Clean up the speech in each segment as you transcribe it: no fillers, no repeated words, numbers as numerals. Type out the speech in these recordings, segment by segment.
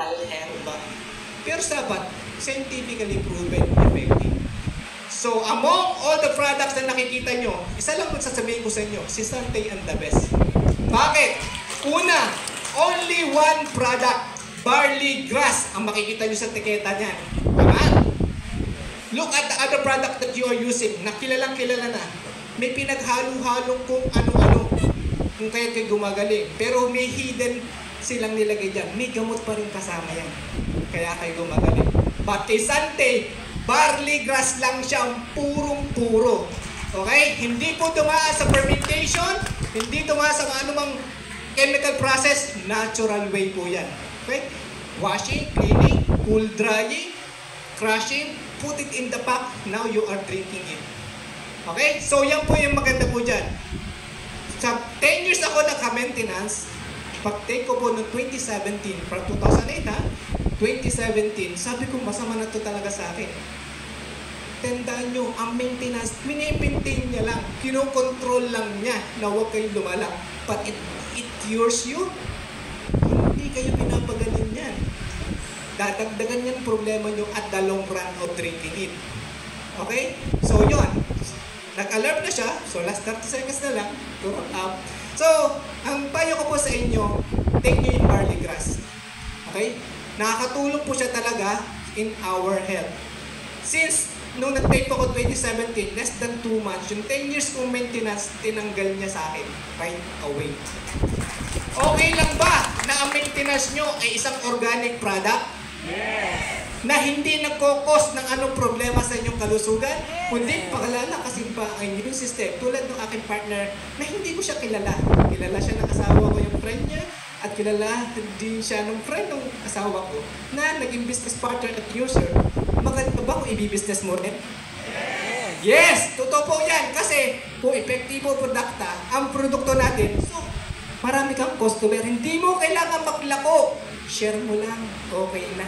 health ba? Pero dapat scientifically proven effective. So, among all the products na nakikita nyo, isa lang sasabihin ko sa inyo, si Sante ang the best. Bakit? Una, only one product, barley grass, ang makikita nyo sa tiketa niyan. Tama? Look at the other product that you are using, na kilalang kilala na. May pinaghalo-halong kung ano-ano, kung kaya kayo gumagaling. Pero may hidden silang nilagay dyan. May gamot pa rin kasama yan. Kaya kayo gumagaling. But kay Sante, barley grass lang siyang purong-puro. Okay? Hindi po tumaas sa fermentation, hindi tumaas sa anumang chemical process, natural way po yan. Okay? Washing, cleaning, cool drying, crushing, put it in the pack, now you are drinking it. Okay? So yan po yung maganda po dyan. Sa 10 years ako nagka-maintenance, pag-take ko po noong 2017, from 2008 ha, 2017, sabi ko masama na to talaga sa akin. Tandaan nyo, ang maintenance, mini-maintain niya lang, kinokontrol lang niya na huwag kayong lumalang. But it cures you, hindi kayo pinapaganin yan. Dadagdagan yan problema nyo at the long run of drinking it. Okay? So yun, nag-alarm na siya, so last 30 seconds na lang, turn up. So, ang payo ko po sa inyo, take nyo yung barley grass. Okay? Nakakatulong po siya talaga in our health. Since nung nag-take ko 2017, less than 2 months, yung 10 years kong maintenance, tinanggal niya sa akin right away. Okay lang ba na ang maintenance nyo ay isang organic product? Yes. Na hindi nagkokos ng anong problema sa inyong kalusugan? Kundi pakalala kasi pa ang immune system. Tulad ng aking partner na hindi ko siya kilala. Kilala siya ng asawa ko yung friend niya at kilala din siya ng friend ng asawa ko na naging business partner at user. Maganda ba kung i-business mo rin? Yes! Totoo po yan. Kasi kung epektibo produkta ang produkto natin, so marami kang customer. Hindi mo kailangan maglako. Share mo lang. Okay na.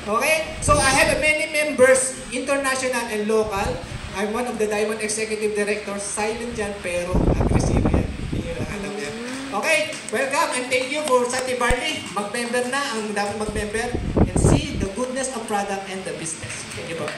Okay? So I have many members, international and local. I'm one of the Diamond Executive Directors. Silent yan, pero aggressive yan. Hindi nyo lang alam yan. Okay? Welcome and thank you for Sante Barley. Mag-member na ang dapat mag-member and see the goodness of product and the business. Thank you po.